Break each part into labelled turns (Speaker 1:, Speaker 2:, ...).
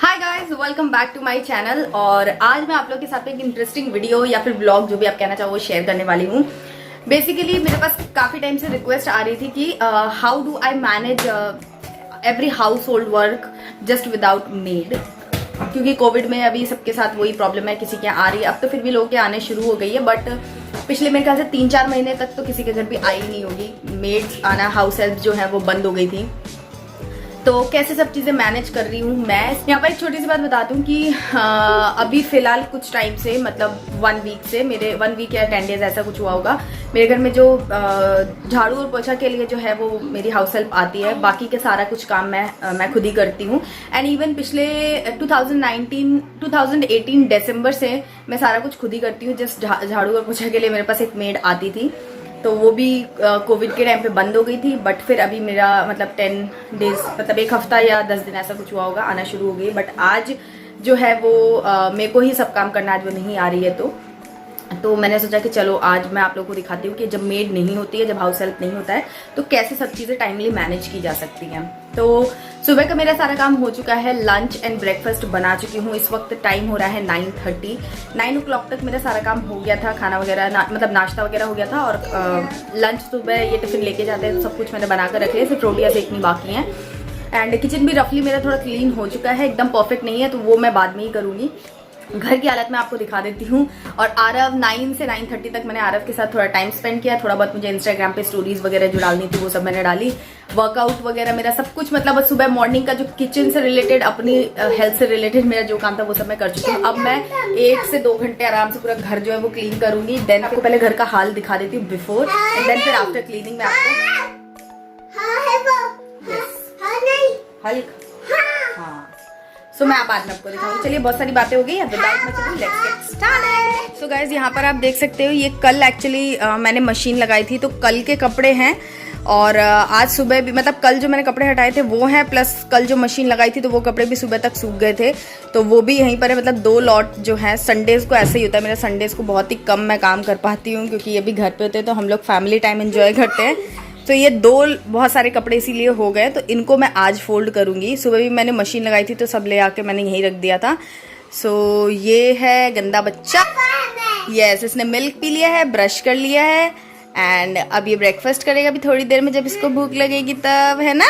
Speaker 1: Hi guys, welcome back to my channel. और आज मैं आप लोगों के साथ एक इंटरेस्टिंग वीडियो या फिर ब्लॉग जो भी आप कहना चाहो वो शेयर करने वाली हूँ। बेसिकली मेरे पास काफी टाइम से रिक्वेस्ट आ रही थी कि how do I manage every house hold work just without made, क्योंकि कोविड में अभी सबके साथ वही प्रॉब्लम है, किसी के यहाँ आ रही है। अब तो फिर भी लोगों के आने शुरू हो गई है, बट पिछले मेरे ख्याल से 3-4 महीने तक तो किसी के घर भी आई नहीं होगी। मेड्स आना, हाउस हेल्प जो है वो बंद हो गई थी। तो कैसे सब चीज़ें मैनेज कर रही हूँ मैं। यहाँ पर एक छोटी सी बात बताती हूँ कि अभी फ़िलहाल कुछ टाइम से, मतलब 1 वीक से, मेरे 1 वीक या 10 डेज ऐसा कुछ हुआ होगा, मेरे घर में जो झाड़ू और पोछा के लिए जो है वो मेरी हाउस हेल्प आती है। बाकी के सारा कुछ काम मैं खुद ही करती हूँ। एंड इवन पिछले 2018 दिसंबर से मैं सारा कुछ खुद ही करती हूँ। जस्ट झाड़ू और पोछा के लिए मेरे पास एक मेड आती थी, तो वो भी कोविड के टाइम पे बंद हो गई थी। बट फिर अभी मेरा मतलब 10 डेज, मतलब 1 हफ्ता या 10 दिन ऐसा कुछ हुआ होगा, आना शुरू हो गई। बट आज जो है वो मेरे को ही सब काम करना, आज वो नहीं आ रही है। तो मैंने सोचा कि चलो आज मैं आप लोगों को दिखाती हूँ कि जब मेड नहीं होती है, जब हाउस हेल्प नहीं होता है, तो कैसे सब चीज़ें टाइमली मैनेज की जा सकती हैं। तो सुबह का मेरा सारा काम हो चुका है, लंच एंड ब्रेकफास्ट बना चुकी हूँ। इस वक्त टाइम हो रहा है 9:30। 9 o'clock तक मेरा सारा काम हो गया था। खाना वगैरह मतलब नाश्ता वगैरह हो गया था, और लंच सुबह ये टिफिन लेके जाते हैं तो सब कुछ मैंने बना कर रख लिया, सिर्फ रोटियाँ सेकनी बाकी हैं। एंड किचन भी रफली मेरा थोड़ा क्लीन हो चुका है, एकदम परफेक्ट नहीं है, तो वो मैं बाद में ही करूँगी। घर की हालत मैं आपको दिखा देती हूँ। और आरव 9 से 9:30 तक मैंने आरव के साथ थोड़ा टाइम स्पेंड किया। थोड़ा बहुत मुझे इंस्टाग्राम पे स्टोरीज वगैरह जो डालनी थी वो सब मैंने डाली। वर्कआउट वगैरह मेरा सब कुछ, मतलब सुबह मॉर्निंग का जो किचन से रिलेटेड, अपनी हेल्थ से रिलेटेड मेरा जो काम था वो सब मैं कर चुकी हूँ। अब मैं 1 से 2 घंटे आराम से पूरा घर जो है वो क्लीन करूंगी। देन आपको पहले घर का हाल दिखा देती हूँ बिफोर, एंड देन फिर आफ्टर क्लीनिंग में आपको हल्क सो मैं बाद में आपको दिखाऊंगी। चलिए, बहुत सारी बातें हो गई है, without much ado let's get started. So guys, यहाँ पर आप देख सकते हो, ये कल एक्चुअली मैंने मशीन लगाई थी, तो कल के कपड़े हैं। और आज सुबह भी, मतलब कल जो मैंने कपड़े हटाए थे वो हैं, प्लस कल जो मशीन लगाई थी तो वो कपड़े भी सुबह तक सूख गए थे, तो वो भी यहीं पर है। मतलब 2 लॉट जो है। संडेज़ को ऐसे ही होता है मेरा, संडेज़ को बहुत ही कम मैं काम कर पाती हूँ, क्योंकि ये भी घर पे होते हैं तो हम लोग फैमिली टाइम एंजॉय करते हैं। तो ये 2 बहुत सारे कपड़े इसीलिए हो गए, तो इनको मैं आज फोल्ड करूँगी। सुबह भी मैंने मशीन लगाई थी तो सब ले आके मैंने यहीं रख दिया था। सो ये है गंदा बच्चा, यस, इसने मिल्क पी लिया है, ब्रश कर लिया है, एंड अब ये ब्रेकफास्ट करेगा भी थोड़ी देर में, जब इसको भूख लगेगी तब, है ना?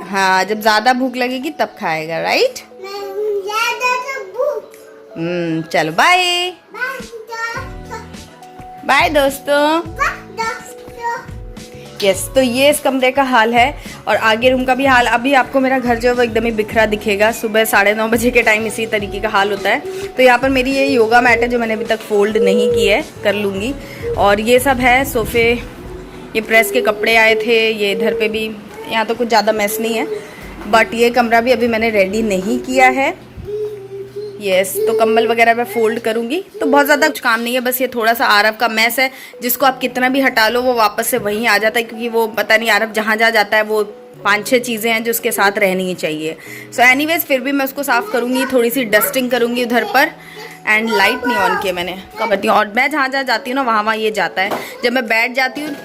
Speaker 1: हाँ, जब ज़्यादा भूख लगेगी तब खाएगा, राइट? चलो बाय बाय दोस्तों। यस, तो ये इस कमरे का हाल है, और आगे रूम का भी हाल। अभी आपको मेरा घर जो है वो एकदम ही बिखरा दिखेगा। सुबह 9:30 बजे के टाइम इसी तरीके का हाल होता है। तो यहाँ पर मेरी ये योगा मैट है जो मैंने अभी तक फोल्ड नहीं की है, कर लूँगी। और ये सब है सोफे, ये प्रेस के कपड़े आए थे, ये इधर पे भी। यहाँ तो कुछ ज़्यादा मैस नहीं है, बट ये कमरा भी अभी मैंने रेडी नहीं किया है। यस, तो कंबल वगैरह मैं फोल्ड करूंगी। तो बहुत ज़्यादा कुछ काम नहीं है, बस ये थोड़ा सा आरव का मैस है, जिसको आप कितना भी हटा लो वो वापस से वहीं आ जाता है, क्योंकि वो पता नहीं आरव जहाँ जाता है वो 5-6 चीज़ें हैं जो उसके साथ रहनी ही चाहिए। सो एनीवेज, फिर भी मैं उसको साफ़ करूँगी, थोड़ी सी डस्टिंग करूँगी उधर पर। एंड लाइट नहीं ऑन किया मैंने, कब करती हूँ। और मैं जहाँ जाती हूँ ना, वहाँ ये जाता है। जब मैं बैठ जाती हूँ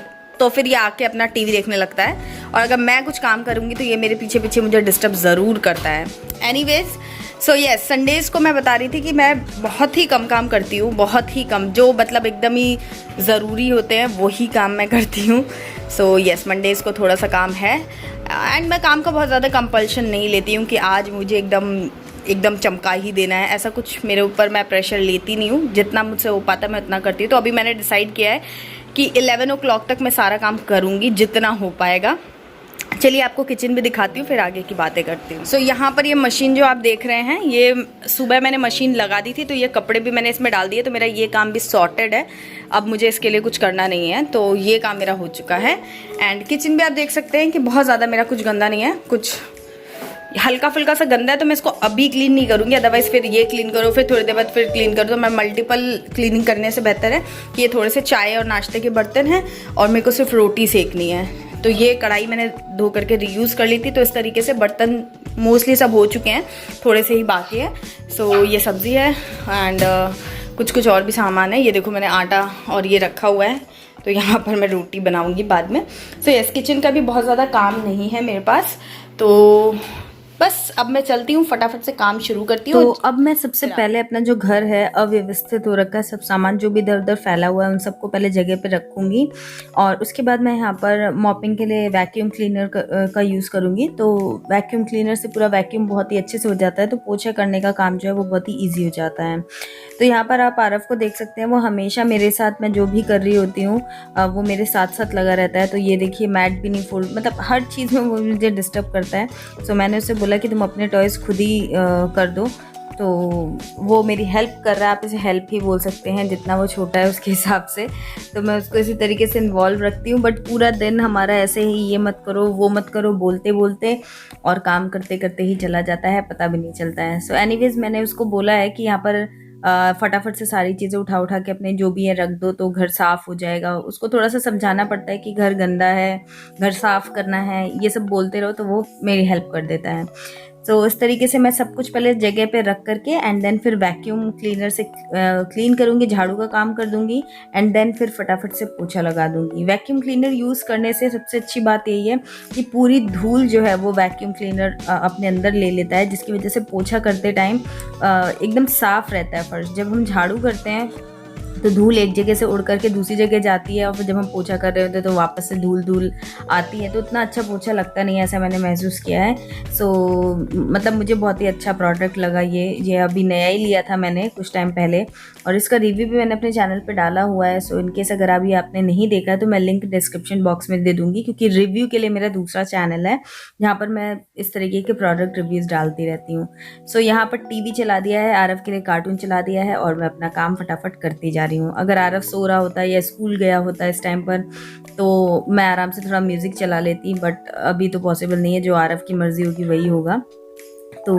Speaker 1: तो फिर ये आके अपना टीवी देखने लगता है, और अगर मैं कुछ काम करूँगी तो ये मेरे पीछे पीछे मुझे डिस्टर्ब ज़रूर करता है। एनीवेज, सो यस, संडेज़ को मैं बता रही थी कि मैं बहुत ही कम काम करती हूँ, बहुत ही कम, जो मतलब एकदम ही ज़रूरी होते हैं वही काम मैं करती हूँ। सो यस, मंडेज़ को थोड़ा सा काम है, एंड मैं काम का बहुत ज़्यादा कंपल्शन नहीं लेती हूँ कि आज मुझे एकदम चमका ही देना है। ऐसा कुछ मेरे ऊपर मैं प्रेशर लेती नहीं हूँ, जितना मुझसे हो पाता मैं उतना करती हूँ। तो अभी मैंने डिसाइड किया है कि 11 o'clock तक मैं सारा काम करूँगी, जितना हो पाएगा। चलिए, आपको किचन भी दिखाती हूँ, फिर आगे की बातें करती हूँ। सो यहाँ पर ये मशीन जो आप देख रहे हैं, ये सुबह मैंने मशीन लगा दी थी, तो ये कपड़े भी मैंने इसमें डाल दिए, तो मेरा ये काम भी सॉर्टेड है। अब मुझे इसके लिए कुछ करना नहीं है, तो ये काम मेरा हो चुका है। एंड किचन भी आप देख सकते हैं कि बहुत ज़्यादा मेरा कुछ गंदा नहीं है, कुछ हल्का फुल्का सा गंदा है, तो मैं इसको अभी क्लीन नहीं करूँगी। अदरवाइज़ फिर ये क्लीन करो, फिर थोड़ी देर बाद फिर क्लीन करो, तो मैं मल्टीपल क्लीनिंग करने से बेहतर है कि ये थोड़े से चाय और नाश्ते के बर्तन हैं, और मेरे को सिर्फ रोटी सेकनी है। तो ये कढ़ाई मैंने धो करके रीयूज़ कर ली थी, तो इस तरीके से बर्तन मोस्टली सब हो चुके हैं, थोड़े से ही बाकी है। सो ये सब्ज़ी है, एंड कुछ और भी सामान है। ये देखो, मैंने आटा और ये रखा हुआ है, तो यहाँ पर मैं रोटी बनाऊँगी बाद में। सो यस, किचन का भी बहुत ज़्यादा काम नहीं है मेरे पास, तो बस अब मैं चलती हूँ, फटाफट से काम शुरू करती हूँ।
Speaker 2: तो अब मैं सबसे पहले अपना जो घर है अव्यवस्थित हो रखा है, सब सामान जो भी इधर उधर फैला हुआ है उन सबको पहले जगह पे रखूंगी, और उसके बाद मैं यहाँ पर मॉपिंग के लिए वैक्यूम क्लीनर का यूज़ करूँगी। तो वैक्यूम क्लीनर से पूरा वैक्यूम बहुत ही अच्छे से हो जाता है, तो पोछा करने का काम जो है वो बहुत ही ईजी हो जाता है। तो यहाँ पर आप आरव को देख सकते हैं, वो हमेशा मेरे साथ, मैं जो भी कर रही होती हूँ वो मेरे साथ साथ लगा रहता है। तो ये देखिए, मैट भी नहीं फोल्ड, मतलब हर चीज़ में वो मुझे डिस्टर्ब करता है। सो मैंने उससे बोला कि तुम अपने टॉयज़ खुद ही कर दो, तो वो मेरी हेल्प कर रहा है। आप इसे हेल्प ही बोल सकते हैं, जितना वो छोटा है उसके हिसाब से। तो मैं उसको इसी तरीके से इन्वॉल्व रखती हूँ, बट पूरा दिन हमारा ऐसे ही ये मत करो वो मत करो बोलते बोलते और काम करते करते ही चला जाता है, पता भी नहीं चलता है। सो एनीवेज, मैंने उसको बोला है कि यहाँ पर फटाफट से सारी चीज़ें उठा उठा के अपने जो भी है रख दो, तो घर साफ़ हो जाएगा। उसको थोड़ा सा समझाना पड़ता है कि घर गंदा है, घर साफ़ करना है, ये सब बोलते रहो, तो वो मेरी हेल्प कर देता है। तो इस तरीके से मैं सब कुछ पहले जगह पे रख करके एंड देन फिर वैक्यूम क्लीनर से क्लीन करूँगी, झाड़ू का काम कर दूँगी, एंड देन फिर फटाफट से पोछा लगा दूँगी। वैक्यूम क्लीनर यूज़ करने से सबसे अच्छी बात यही है कि पूरी धूल जो है वो वैक्यूम क्लीनर अपने अंदर ले लेता है, जिसकी वजह से पोछा करते टाइम एकदम साफ़ रहता है फर्श। जब हम झाड़ू करते हैं तो धूल एक जगह से उड़ करके दूसरी जगह जाती है, और फिर जब हम पोछा कर रहे होते हैं तो वापस से धूल आती है, तो उतना अच्छा पोछा लगता नहीं है, ऐसा मैंने महसूस किया है। सो मतलब मुझे बहुत ही अच्छा प्रोडक्ट लगा ये अभी नया ही लिया था मैंने कुछ टाइम पहले, और इसका रिव्यू भी मैंने अपने चैनल पे डाला हुआ है। सो इनकेस अगर अभी आपने नहीं देखा है तो मैं लिंक डिस्क्रिप्शन बॉक्स में दे दूँगी, क्योंकि रिव्यू के लिए मेरा दूसरा चैनल है जहाँ पर मैं इस तरीके के प्रोडक्ट रिव्यूज़ डालती रहती हूँ। सो यहाँ पर टीवी चला दिया है, आरव के लिए कार्टून चला दिया है, और मैं अपना काम फटाफट करती जा रही हूँ। अगर आरव सो रहा होता है या स्कूल गया होता है इस टाइम पर, तो मैं आराम से थोड़ा म्यूज़िक चला लेती, बट अभी तो पॉसिबल नहीं है, जो आरव की मर्ज़ी होगी वही होगा। तो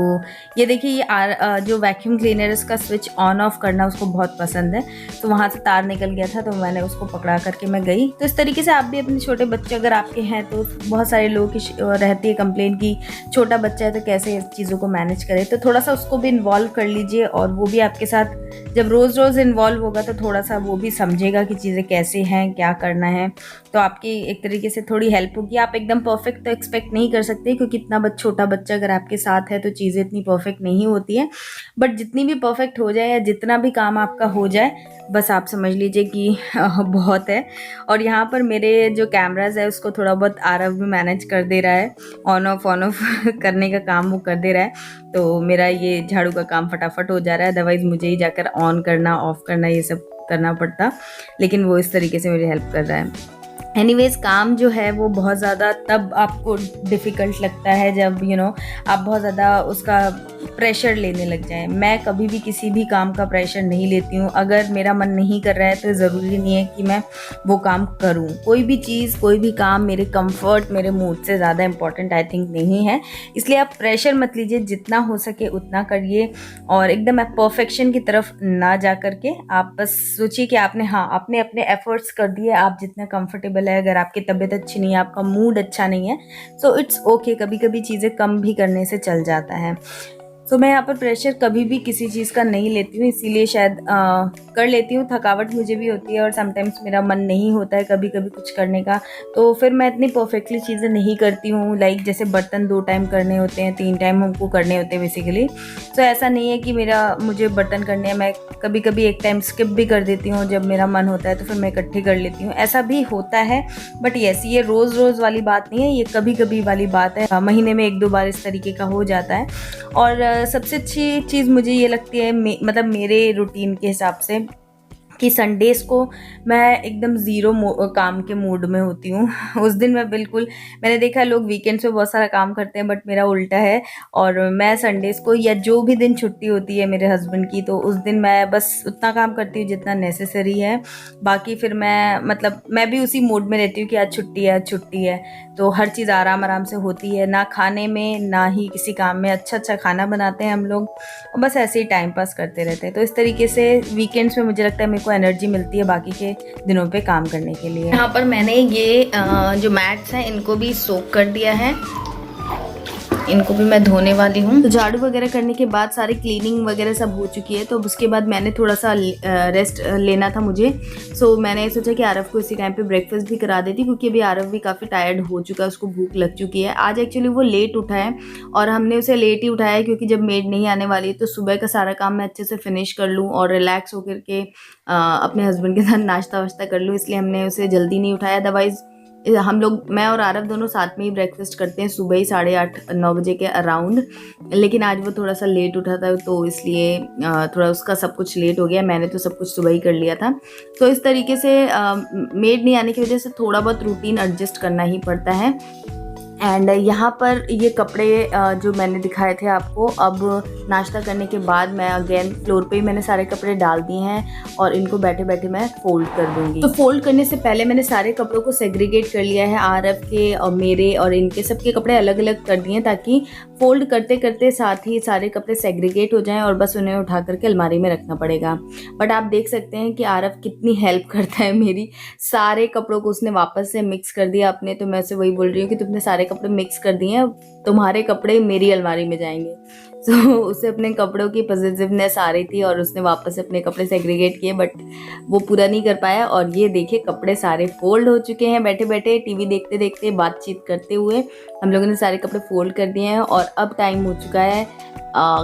Speaker 2: ये देखिए, ये जो वैक्यूम क्लीनर है इसका स्विच ऑन ऑफ करना उसको बहुत पसंद है, तो वहाँ से तार निकल गया था, तो मैंने उसको पकड़ा करके मैं गई। तो इस तरीके से आप भी अपने छोटे बच्चे अगर आपके हैं, तो बहुत सारे लोगों की रहती है कंप्लेन कि छोटा बच्चा है तो कैसे इस चीज़ों को मैनेज करे, तो थोड़ा सा उसको भी इन्वॉल्व कर लीजिए, और वो भी आपके साथ जब रोज़ रोज़ इन्वॉल्व होगा तो थोड़ा सा वो भी समझेगा कि चीज़ें कैसे हैं, क्या करना है, तो आपकी एक तरीके से थोड़ी हेल्प होगी। आप एकदम परफेक्ट तो एक्सपेक्ट नहीं कर सकते, क्योंकि इतना छोटा बच्चा अगर आपके साथ है तो चीज़ें इतनी परफेक्ट नहीं होती हैं, बट जितनी भी परफेक्ट हो जाए या जितना भी काम आपका हो जाए, बस आप समझ लीजिए कि बहुत है। और यहाँ पर मेरे जो कैमराज है उसको थोड़ा बहुत आरव भी मैनेज कर दे रहा है, ऑन ऑफ करने का काम वो कर दे रहा है, तो मेरा ये झाड़ू का काम फटाफट हो जा रहा है। अदरवाइज़ मुझे ही जाकर ऑन करना, ऑफ करना, ये सब करना पड़ता, लेकिन वो इस तरीके से मेरी हेल्प कर रहा है। एनीवेज, काम जो है वो बहुत ज़्यादा तब आपको डिफ़िकल्ट लगता है जब आप बहुत ज़्यादा उसका प्रेशर लेने लग जाएं। मैं कभी भी किसी भी काम का प्रेशर नहीं लेती हूँ। अगर मेरा मन नहीं कर रहा है तो ज़रूरी नहीं है कि मैं वो काम करूँ। कोई भी चीज़, कोई भी काम मेरे कंफर्ट, मेरे मूड से ज़्यादा इम्पॉर्टेंट आई थिंक नहीं है, इसलिए आप प्रेशर मत लीजिए, जितना हो सके उतना करिए, और एकदम परफेक्शन की तरफ ना जा करके आप बस सोचिए कि आपने अपने एफर्ट्स कर दिए, आप जितना कंफर्टेबल है। अगर आपकी तबीयत अच्छी नहीं है, आपका मूड अच्छा नहीं है, सो इट्स ओके, कभी कभी चीज़ें कम भी करने से चल जाता है। तो मैं यहाँ पर प्रेशर कभी भी किसी चीज़ का नहीं लेती हूँ, इसीलिए शायद कर लेती हूँ। थकावट मुझे भी होती है, और समटाइम्स मेरा मन नहीं होता है कभी कभी कुछ करने का, तो फिर मैं इतनी परफेक्टली चीज़ें नहीं करती हूँ। लाइक जैसे बर्तन 2 टाइम करने होते हैं, 3 टाइम हमको करने होते हैं बेसिकली। तो ऐसा नहीं है कि मुझे बर्तन करने हैं, मैं कभी कभी एक टाइम स्किप भी कर देती हूँ। जब मेरा मन होता है तो फिर मैं इकट्ठे कर लेती हूँ, ऐसा भी होता है। बट यस, ये रोज़ रोज़ वाली बात नहीं है, ये कभी कभी वाली बात है। महीने में 1-2 बार इस तरीके का हो जाता है। और सबसे अच्छी चीज़ मुझे ये लगती है, मतलब मेरे रूटीन के हिसाब से, कि संडेज़ को मैं एकदम ज़ीरो काम के मूड में होती हूँ। उस दिन मैं बिल्कुल, मैंने देखा है लोग वीकेंड्स पे बहुत सारा काम करते हैं, बट मेरा उल्टा है। और मैं संडेज़ को या जो भी दिन छुट्टी होती है मेरे हस्बैंड की, तो उस दिन मैं बस उतना काम करती हूँ जितना नेसेसरी है। बाकी फिर मैं भी उसी मूड में रहती हूँ कि आज छुट्टी है, तो हर चीज़ आराम से होती है, ना खाने में ना ही किसी काम में। अच्छा खाना बनाते हैं हम लोग, और बस ऐसे ही टाइम पास करते रहते हैं। तो इस तरीके से वीकेंड्स में मुझे लगता है मेरे को एनर्जी मिलती है बाकी के दिनों पे काम करने के लिए। यहाँ पर मैंने ये जो मैट्स हैं इनको भी सोक कर दिया है, इनको भी मैं धोने वाली हूँ। तो झाड़ू वगैरह करने के बाद सारी क्लीनिंग वगैरह सब हो चुकी है। तो उसके बाद मैंने थोड़ा सा रेस्ट लेना था मुझे। सो मैंने सोचा कि आरव को इसी टाइम पे ब्रेकफास्ट भी करा देती, क्योंकि अभी आरव भी काफ़ी टायर्ड हो चुका है, उसको भूख लग चुकी है। आज एक्चुअली वो लेट उठा है और हमने उसे लेट ही उठाया है, क्योंकि जब मेड नहीं आने वाली है तो सुबह का सारा काम मैं अच्छे से फिनिश कर लूँ और रिलैक्स होकर के अपने हस्बैंड के साथ नाश्ता वाश्ता कर लूँ, इसलिए हमने उसे जल्दी नहीं उठाया। अदरवाइज़ हम लोग, मैं और आरव दोनों साथ में ही ब्रेकफास्ट करते हैं सुबह ही 8:30-9 बजे के अराउंड। लेकिन आज वो थोड़ा सा लेट उठा था, तो इसलिए थोड़ा उसका सब कुछ लेट हो गया। मैंने तो सब कुछ सुबह ही कर लिया था। तो इस तरीके से मेड नहीं आने की वजह से थोड़ा बहुत रूटीन एडजस्ट करना ही पड़ता है। एंड यहाँ पर ये कपड़े जो मैंने दिखाए थे आपको, अब नाश्ता करने के बाद मैं अगेन फ्लोर पे ही मैंने सारे कपड़े डाल दिए हैं और इनको बैठे बैठे मैं फोल्ड कर दूंगी। तो फोल्ड करने से पहले मैंने सारे कपड़ों को सेग्रीगेट कर लिया है। आरव के और मेरे और इनके सबके कपड़े अलग अलग कर दिए, ताकि फोल्ड करते करते साथ ही सारे कपड़े सेग्रीगेट हो जाएं और बस उन्हें उठा करके अलमारी में रखना पड़ेगा। बट आप देख सकते हैं कि आरव कितनी हेल्प करता है मेरी। सारे कपड़ों को उसने वापस से मिक्स कर दिया अपने। तो मैं उसे वही बोल रही हूँ कि तुमने सारे कपड़े मिक्स कर दिए हैं, तुम्हारे कपड़े मेरी अलमारी में जाएंगे। तो उसे अपने कपड़ों की पॉजिटिवनेस आ रही थी और उसने वापस से अपने कपड़े सेग्रीगेट किए, बट वो पूरा नहीं कर पाया। और ये देखिए कपड़े सारे फोल्ड हो चुके हैं। बैठे बैठे टीवी देखते देखते बातचीत करते हुए हम लोगों ने सारे कपड़े फोल्ड कर दिए हैं। और अब टाइम हो चुका है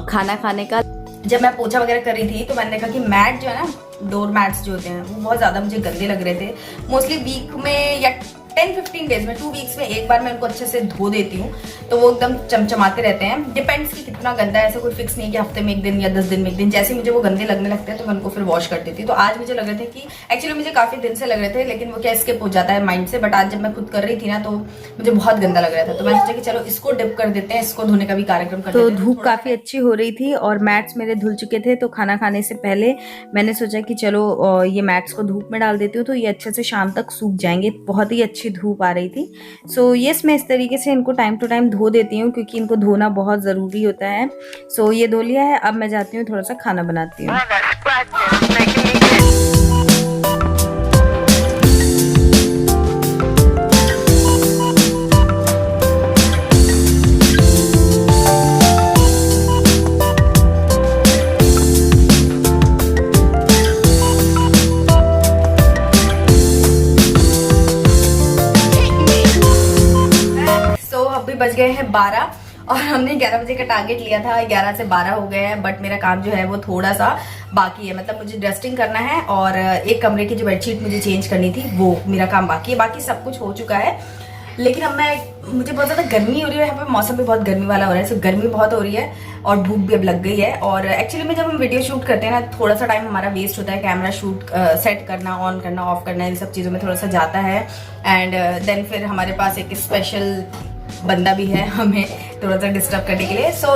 Speaker 2: खाना खाने का।
Speaker 1: जब मैं पोछा वगैरह कर रही थी तो मैंने कहा कि मैट जो है ना, डोर मैट्स जो होते हैं वो बहुत ज़्यादा मुझे गंदे लग रहे थे। मोस्टली वीक में या 10-15 डेज में 2 वीक्स में एक बार मैं उनको अच्छे से धो देती हूँ, तो वो एकदम चमचमाते रहते हैं। डिपेंड्स कि कितना गंदा है, ऐसा कोई फिक्स नहीं कि हफ्ते में 1 दिन या 10 दिन में 1 दिन। जैसे मुझे वो गंदे लगने लगते हैं तो मैं उनको फिर वॉश कर देती हूँ। तो आज मुझे लग रहे थे कि एक्चुअली मुझे काफ़ी दिन से लग रहे थे, लेकिन वो क्या स्किप हो जाता है माइंड से। बट आज जब मैं खुद कर रही थी ना तो मुझे बहुत गंदा लग रहा था, तो मैंने सोचा कि चलो इसको डिप कर देते हैं, इसको धोने का भी कार्यक्रम कर देते हैं।
Speaker 2: तो धूप काफ़ी अच्छी हो रही थी और मैट्स मेरे धुल चुके थे। तो खाना खाने से पहले मैंने सोचा कि चलो ये मैट्स को धूप में डाल देती हूँ, तो ये अच्छे से शाम तक सूख जाएंगे। बहुत ही अच्छी धूप आ रही थी। सो यस, मैं इस तरीके से इनको टाइम टू टाइम धो देती हूँ, क्योंकि इनको धोना बहुत ज़रूरी होता है। सो ये धो लिया है। अब मैं जाती हूँ, थोड़ा सा खाना बनाती हूँ।
Speaker 1: बज गए हैं 12 और हमने 11 बजे का टारगेट लिया था। 11 से 12 हो गए हैं, बट मेरा काम जो है वो थोड़ा सा बाकी है। मतलब मुझे डस्टिंग करना है और एक कमरे की जो बेडशीट मुझे चेंज करनी थी वो मेरा काम बाकी है। बाकी सब कुछ हो चुका है। लेकिन अब मुझे बहुत ज़्यादा गर्मी हो रही है। यहाँ पे मौसम भी बहुत गर्मी वाला हो रहा है, सो गर्मी बहुत हो रही है और धूप भी अब लग गई है। और एक्चुअली में जब हम वीडियो शूट करते हैं ना, थोड़ा सा टाइम हमारा वेस्ट होता है। कैमरा शूट सेट करना, ऑन करना, ऑफ करना, इन सब चीज़ों में थोड़ा सा जाता है। एंड देन फिर हमारे पास एक स्पेशल बंदा भी है हमें थोड़ा सा डिस्टर्ब करने के लिए। So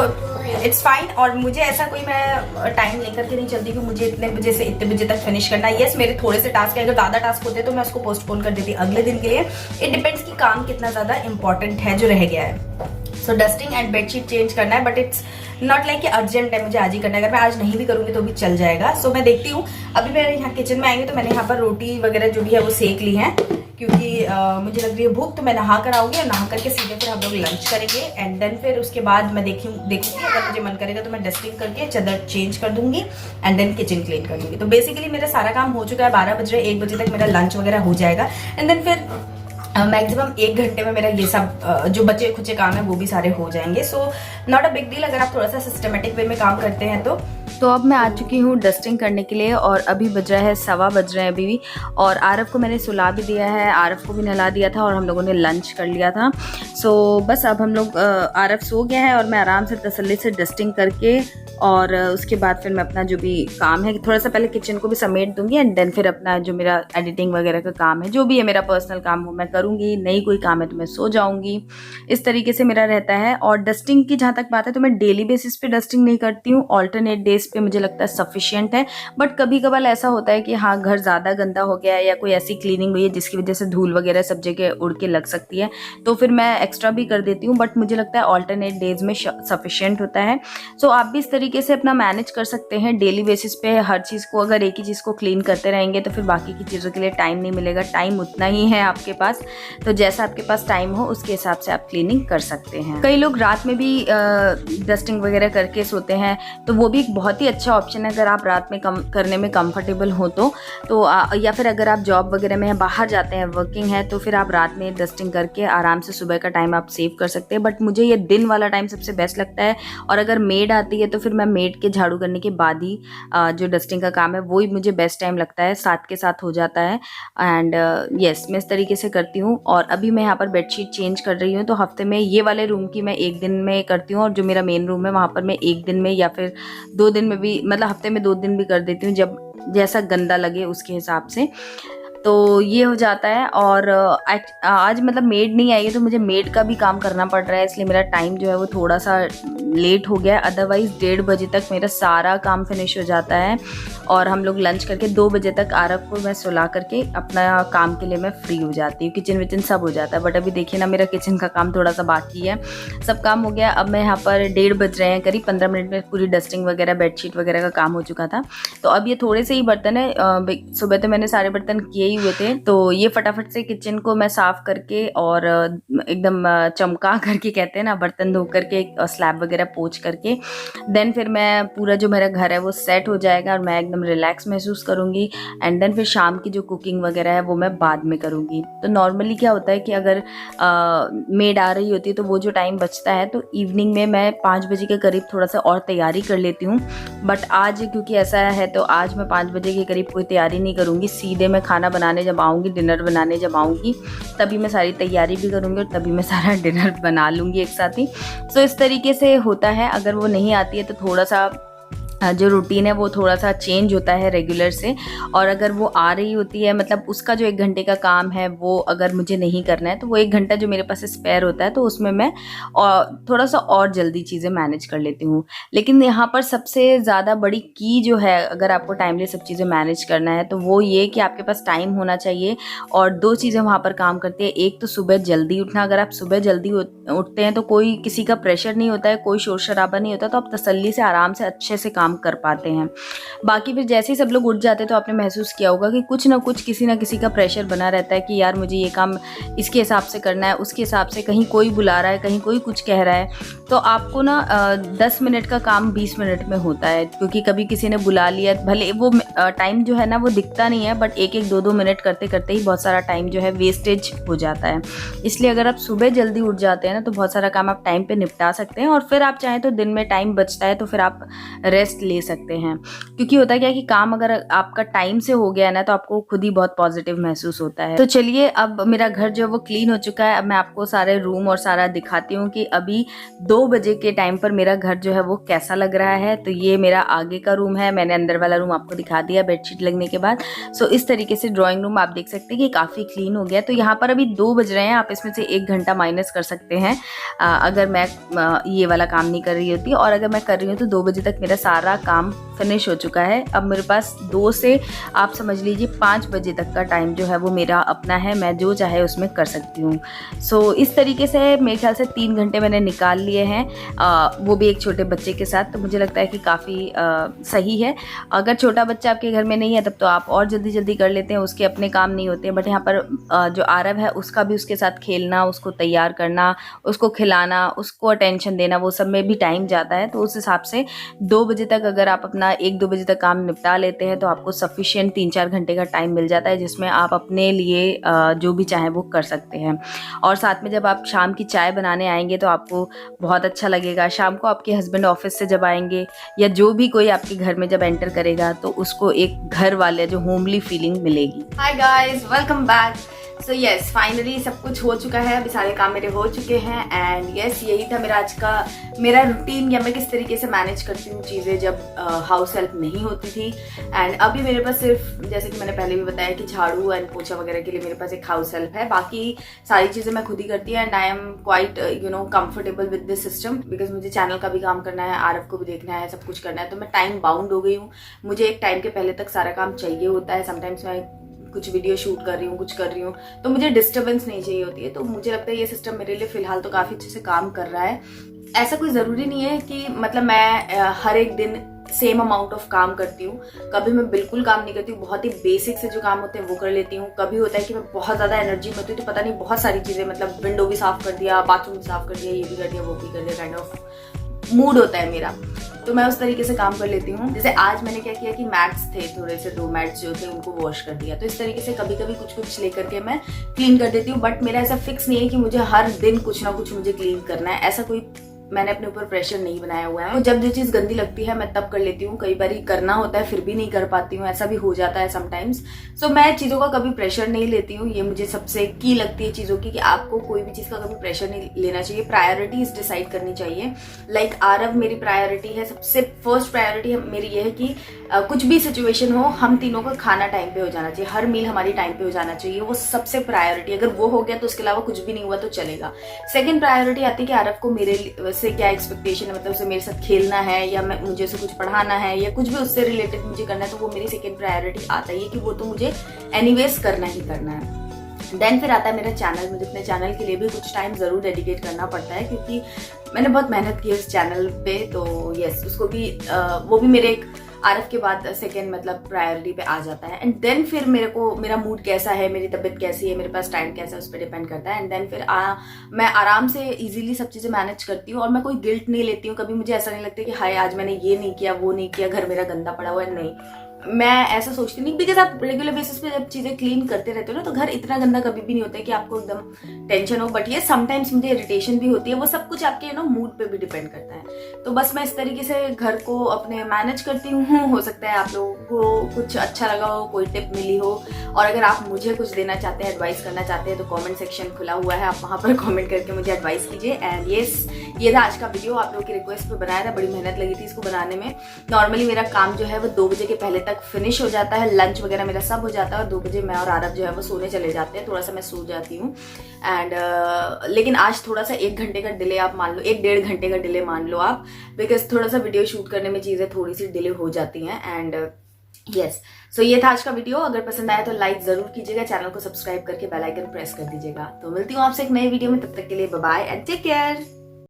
Speaker 1: it's fine. और मुझे ऐसा कोई, मैं टाइम लेकर के नहीं चलती कि मुझे इतने बजे से इतने बजे तक फिनिश करना है। यस, मेरे थोड़े से टास्क है, अगर ज़्यादा टास्क होते तो मैं उसको पोस्टपोन कर देती अगले दिन के लिए। इट डिपेंड्स कि काम कितना ज़्यादा इंपॉर्टेंट है जो रह गया है। सो डस्टिंग एंड बेडशीट चेंज करना है, बट इट्स नॉट लाइक कि अर्जेंट है मुझे आज ही करना है। अगर मैं आज नहीं भी करूँगी तो भी चल जाएगा। सो मैं देखती हूँ। अभी मैं यहाँ किचन में आएंगे तो मैंने यहाँ पर रोटी वगैरह जो भी है वो सेक ली है, क्योंकि मुझे लग रही है भूख। तो मैं नहा कर आऊँगी और नहा करके सीधे फिर हम लोग लंच करेंगे। एंड देन फिर उसके बाद मैं देखूँगी अगर मुझे मन करेगा तो मैं डस्टिंग करके चादर चेंज कर दूंगी एंड देन किचन क्लीन कर दूंगी। तो बेसिकली मेरा सारा काम हो चुका है। 12 बज रहे, 1 बजे तक मेरा लंच वगैरह हो जाएगा। एंड देन फिर मैक्सिमम 1 घंटे में मेरा ये सब जो बचे खुचे काम है वो भी सारे हो जाएंगे। So not a big deal अगर आप थोड़ा सा सिस्टमेटिक वे में काम करते हैं तो
Speaker 2: अब मैं आ चुकी हूँ डस्टिंग करने के लिए और अभी बज रहा है 1:15 बज रहे हैं अभी भी। और आरव को मैंने सुला भी दिया है, आरव को भी नहला दिया था और हम लोगों ने लंच कर लिया था। सो बस अब हम लोग, आरव सो गया है और मैं आराम से तसल्ली से डस्टिंग करके और उसके बाद फिर मैं अपना जो भी काम है थोड़ा सा पहले किचन को भी समेट दूंगी एंड देन फिर अपना जो मेरा एडिटिंग वगैरह का काम है, जो भी है मेरा पर्सनल काम हो मैं करूँगी। नहीं कोई काम है तो मैं सो जाऊँगी। इस तरीके से मेरा रहता है। और डस्टिंग की जहाँ तक बात है तो मैं डेली बेसिस पे डस्टिंग नहीं करती हूँ, ऑल्टरनेट डेज पे मुझे लगता है सफिशिएंट है। बट कभी कभार ऐसा होता है कि हाँ घर ज़्यादा गंदा हो गया है या कोई ऐसी क्लीनिंग हुई है जिसकी वजह से धूल वगैरह सब जगह उड़ के लग सकती है, तो फिर मैं एक्स्ट्रा भी कर देती हूँ। बट मुझे लगता है ऑल्टरनेट डेज में सफिशिएंट होता है। सो आप भी इस तरीके तरीके से अपना मैनेज कर सकते हैं डेली बेसिस पे हर चीज़ को। अगर एक ही चीज़ को क्लीन करते रहेंगे तो फिर बाकी की चीज़ों के लिए टाइम नहीं मिलेगा। टाइम उतना ही है आपके पास, तो जैसा आपके पास टाइम हो उसके हिसाब से आप क्लीनिंग कर सकते हैं। कई लोग रात में भी डस्टिंग वगैरह करके सोते हैं, तो वो भी एक बहुत ही अच्छा ऑप्शन है अगर आप रात में करने में कंफर्टेबल हो तो या फिर अगर आप जॉब वगैरह में बाहर जाते हैं, वर्किंग है, तो फिर आप रात में डस्टिंग करके आराम से सुबह का टाइम आप सेव कर सकते हैं। बट मुझे ये दिन वाला टाइम सबसे बेस्ट लगता है, और अगर मेड आती है तो फिर मैं मेड के झाड़ू करने के बाद ही जो डस्टिंग का काम है वो ही मुझे बेस्ट टाइम लगता है, साथ के साथ हो जाता है। एंड यस, मैं इस तरीके से करती हूँ। और अभी मैं यहाँ पर बेडशीट चेंज कर रही हूँ, तो हफ्ते में ये वाले रूम की मैं एक दिन में करती हूँ, और जो मेरा मेन रूम है वहाँ पर मैं एक दिन में या फिर 2 दिन में भी, मतलब हफ्ते में 2 दिन भी कर देती हूँ, जब जैसा गंदा लगे उसके हिसाब से। तो ये हो जाता है। और आज मतलब मेड नहीं आई है तो मुझे मेड का भी काम करना पड़ रहा है, इसलिए मेरा टाइम जो है वो थोड़ा सा लेट हो गया। अदरवाइज़ 1:30 बजे तक मेरा सारा काम फिनिश हो जाता है, और हम लोग लंच करके 2 बजे तक आरव को मैं सुला करके अपना काम के लिए मैं फ्री हो जाती हूँ। किचन विचन सब हो जाता है, बट अभी देखिए ना, मेरा किचन का काम थोड़ा सा बाकी है। सब काम हो गया। अब मैं यहाँ पर 1:30 बज रहे हैं, करीब 15 मिनट में पूरी डस्टिंग वगैरह, बेडशीट वगैरह का काम हो चुका था। तो अब ये थोड़े से ही बर्तन है, सुबह तो मैंने सारे बर्तन किए ही हुए थे, तो ये फटाफट से किचन को मैं साफ करके और एकदम चमका करके, कहते हैं ना, बर्तन धो करके स्लैब वगैरह पोंछ करके, देन फिर मैं पूरा जो मेरा घर है वो सेट हो जाएगा और मैं एकदम रिलैक्स महसूस करूँगी। एंड देन फिर शाम की जो कुकिंग वगैरह है वो मैं बाद में करूँगी। तो नॉर्मली क्या होता है कि अगर मेड आ रही होती है तो वो जो टाइम बचता है, तो इवनिंग में मैं 5 बजे के करीब थोड़ा सा और तैयारी कर लेती हूँ। बट आज क्योंकि ऐसा है तो आज मैं 5 बजे के करीब कोई तैयारी नहीं करूँगी, सीधे मैं खाना बनाने जब आऊँगी, डिनर बनाने जब आऊँगी, तभी मैं सारी तैयारी भी करूँगी और तभी मैं सारा डिनर बना लूँगी एक साथ ही। सो इस तरीके से होता है। अगर वो नहीं आती है तो थोड़ा सा जो रूटीन है वो थोड़ा सा चेंज होता है रेगुलर से। और अगर वो आ रही होती है, मतलब उसका जो 1 घंटे का काम है वो अगर मुझे नहीं करना है, तो वो 1 घंटा जो मेरे पास स्पेयर होता है, तो उसमें मैं थोड़ा सा और जल्दी चीज़ें मैनेज कर लेती हूँ। लेकिन यहाँ पर सबसे ज़्यादा बड़ी की जो है, अगर आपको टाइमली सब चीज़ें मैनेज करना है, तो वो ये कि आपके पास टाइम होना चाहिए। और 2 चीज़ें वहाँ पर काम करती है। एक तो सुबह जल्दी उठना। अगर आप सुबह जल्दी उठते हैं तो कोई किसी का प्रेशर नहीं होता है, कोई शोर शराबा नहीं होता, तो आप तसल्ली से आराम से अच्छे से काम कर पाते हैं। बाकी फिर जैसे ही सब लोग उठ जाते हैं तो आपने महसूस किया होगा कि कुछ ना कुछ किसी ना किसी का प्रेशर बना रहता है कि यार मुझे ये काम इसके हिसाब से करना है, उसके हिसाब से, कहीं कोई बुला रहा है, कहीं कोई कुछ कह रहा है। तो आपको ना 10 मिनट का काम 20 मिनट में होता है, क्योंकि कभी किसी ने बुला लिया, भले वो टाइम जो है ना वो दिखता नहीं है, बट 1-1, 2-2 मिनट करते करते ही बहुत सारा टाइम जो है वेस्टेज हो जाता है। इसलिए अगर आप सुबह जल्दी उठ जाते हैं ना, तो बहुत सारा काम आप टाइम पे निपटा सकते हैं। और फिर आप चाहें तो दिन में टाइम बचता है तो फिर आप रेस्ट ले सकते हैं। क्योंकि होता क्या है कि काम अगर आपका टाइम से हो गया ना, तो आपको खुद ही बहुत पॉजिटिव महसूस होता है। तो चलिए, अब मेरा घर जो है वो क्लीन हो चुका है। अब मैं आपको सारे रूम और सारा दिखाती हूँ कि अभी 2 बजे के टाइम पर मेरा घर जो है वो कैसा लग रहा है। तो ये मेरा आगे का रूम है, मैंने अंदर वाला रूम आपको दिखा दिया बेडशीट लगने के बाद। सो इस तरीके से ड्राइंग रूम आप देख सकते हैं कि काफ़ी क्लीन हो गया। तो यहाँ पर अभी 2 बज रहे हैं, आप इसमें से 1 घंटा माइनस कर सकते हैं अगर मैं ये वाला काम नहीं कर रही होती। और अगर मैं कर रही हूँ तो 2 बजे तक मेरा सारा काम फिनिश हो चुका है। अब मेरे पास 2 से आप समझ लीजिए 5 बजे तक का टाइम जो है वो मेरा अपना है, मैं जो चाहे उसमें कर सकती हूँ। सो इस तरीके से मेरे ख्याल से 3 घंटे मैंने निकाल लिए हैं, वो भी एक छोटे बच्चे के साथ। तो मुझे लगता है कि काफ़ी सही है। अगर छोटा बच्चा आपके घर में नहीं है तब तो आप और जल्दी जल्दी कर लेते हैं, उसके अपने काम नहीं होते हैं। बट यहाँ पर जो आरव है उसका भी उसके साथ खेलना, उसको तैयार करना, उसको खिलाना, उसको अटेंशन देना, वो सब में भी टाइम जाता है। तो उस हिसाब से 2 बजे तक अगर आप अपना 1-2 बजे तक काम निपटा लेते हैं तो आपको सफिशिएंट 3-4 घंटे का टाइम मिल जाता है, जिसमें आप अपने लिए जो भी चाहें वो कर सकते हैं। और साथ में जब आप शाम की चाय बनाने आएंगे तो आपको बहुत अच्छा लगेगा। शाम को आपके हस्बैंड ऑफिस से जब आएंगे या जो भी कोई आपके घर में जब एंटर करेगा तो उसको एक घर वाले जो होमली फीलिंग मिलेगी। हाय guys, welcome back. So yes, finally सब कुछ हो चुका है, अभी सारे काम मेरे हो चुके हैं। एंड यस, यही था मेरा आज का मेरा रूटीन, या मैं किस तरीके से मैनेज करती हूँ चीज़ें जब हाउस हेल्प नहीं होती थी। एंड अभी मेरे पास सिर्फ, जैसे कि मैंने पहले भी बताया कि झाड़ू एंड पोछा वगैरह के लिए मेरे पास एक हाउस हेल्प है, बाकी सारी चीज़ें मैं खुद ही करती हूँ। And I am quite comfortable with this system, because मुझे चैनल का भी काम करना है, आरव को भी देखना है, सब कुछ करना है। तो मैं टाइम बाउंड हो गई हूँ, मुझे एक टाइम के पहले तक सारा काम चाहिए होता है। समटाइम्स मैं कुछ वीडियो शूट कर रही हूँ, कुछ कर रही हूँ, तो मुझे डिस्टर्बेंस नहीं चाहिए होती है। तो मुझे लगता है ये सिस्टम मेरे लिए फिलहाल तो काफ़ी अच्छे से काम कर रहा है।
Speaker 1: ऐसा कोई ज़रूरी नहीं है कि मतलब मैं हर एक दिन सेम अमाउंट ऑफ काम करती हूँ। कभी मैं बिल्कुल काम नहीं करती हूँ, बहुत ही बेसिक से जो काम होते हैं वो कर लेती हूँ। कभी होता है कि मैं बहुत ज़्यादा एनर्जी में होती हूँ तो पता नहीं बहुत सारी चीज़ें, मतलब विंडो भी साफ कर दिया, बाथरूम भी साफ कर दिया, ये भी कर दिया, वो भी कर दिया, काइंड ऑफ मूड होता है मेरा, तो मैं उस तरीके से काम कर लेती हूँ। जैसे आज मैंने क्या किया कि मैट्स थे, थोड़े से 2 मैट्स जो थे उनको वॉश कर दिया। तो इस तरीके से कभी कभी कुछ कुछ लेकर के मैं क्लीन कर देती हूँ। बट मेरा ऐसा फिक्स नहीं है कि मुझे हर दिन कुछ ना कुछ मुझे क्लीन करना है, ऐसा कोई मैंने अपने ऊपर प्रेशर नहीं बनाया हुआ है। तो जब जो चीज़ गंदी लगती है मैं तब कर लेती हूँ। कई बार करना होता है फिर भी नहीं कर पाती हूँ, ऐसा भी हो जाता है समटाइम्स। सो मैं चीज़ों का कभी प्रेशर नहीं लेती हूँ। ये मुझे सबसे की लगती है चीज़ों की कि आपको कोई भी चीज़ का कभी प्रेशर नहीं लेना चाहिए, प्रायोरिटीज डिसाइड करनी चाहिए। लाइक आरव मेरी प्रायोरिटी है, सबसे फर्स्ट प्रायोरिटी मेरी ये है कि कुछ भी सिचुएशन हो हम तीनों को खाना टाइम पे हो जाना चाहिए, हर मील हमारी टाइम पे हो जाना चाहिए, वो सबसे प्रायोरिटी। अगर वो हो गया तो उसके अलावा कुछ भी नहीं हुआ तो चलेगा। सेकंड प्रायोरिटी आती है कि आरव को मेरे से क्या एक्सपेक्टेशन है, मतलब उसे मेरे साथ खेलना है या मुझे उसे कुछ पढ़ाना है या कुछ भी उससे रिलेटेड मुझे करना है, तो वो मेरी सेकंड प्रायोरिटी आता है कि वो तो मुझे एनीवेज करना ही करना है। देन फिर आता है मेरा चैनल। मुझे अपने चैनल के लिए भी कुछ टाइम ज़रूर डेडिकेट करना पड़ता है क्योंकि मैंने बहुत मेहनत की है इस चैनल पे। तो यस, उसको भी वो भी मेरे एक आरफ के बाद सेकेंड मतलब प्रायोरिटी पे आ जाता है। एंड देन फिर मेरा मूड कैसा है, मेरी तबीयत कैसी है, मेरे पास टाइम कैसा है, उस पर डिपेंड करता है। एंड देन फिर मैं आराम से इजीली सब चीज़ें मैनेज करती हूँ और मैं कोई गिल्ट नहीं लेती हूँ। कभी मुझे ऐसा नहीं लगता कि हाय आज मैंने ये नहीं किया, वो नहीं किया, घर मेरा गंदा पड़ा हुआ है। नहीं, मैं ऐसा सोचती नहीं, बिकॉज आप रेगुलर बेसिस पे जब चीज़ें क्लीन करते रहते हो ना तो घर इतना गंदा कभी भी नहीं होता है कि आपको एकदम टेंशन हो। बट ये समटाइम्स मुझे इरिटेशन भी होती है, वो सब कुछ आपके मूड पे भी डिपेंड करता है। तो बस मैं इस तरीके से घर को अपने मैनेज करती हूँ। हो सकता है आप लोगों को कुछ अच्छा लगा हो, कोई टिप मिली हो, और अगर आप मुझे कुछ देना चाहते हैं, एडवाइस करना चाहते हैं तो कमेंट सेक्शन खुला हुआ है, आप वहाँ पर कमेंट करके मुझे एडवाइस कीजिए। एंड यस, ये था आज का वीडियो, आप लोगों की रिक्वेस्ट पे बनाया था, बड़ी मेहनत लगी थी इसको बनाने में। नॉर्मली मेरा काम जो है वो 2 बजे के पहले तक फिनिश हो जाता है, लंच वगैरह मेरा सब हो जाता है और 2 बजे मैं और आरव जो है वो सोने चले जाते हैं। थोड़ा सा मैं सो जाती हूँ एंड लेकिन आज थोड़ा सा 1 घंटे का डिले आप मान लो, 1-1.5 घंटे का डिले मान लो आप, बिकॉज थोड़ा सा वीडियो शूट करने में चीज़ें थोड़ी सी डिले हो जाती हैं। एंड यस, सो ये था आज का वीडियो। अगर पसंद आया तो लाइक जरूर कीजिएगा, चैनल को सब्सक्राइब करके बेल आइकन प्रेस कर दीजिएगा। तो मिलती हूँ आपसे एक नए वीडियो में, तब तक के लिए bye bye and take care.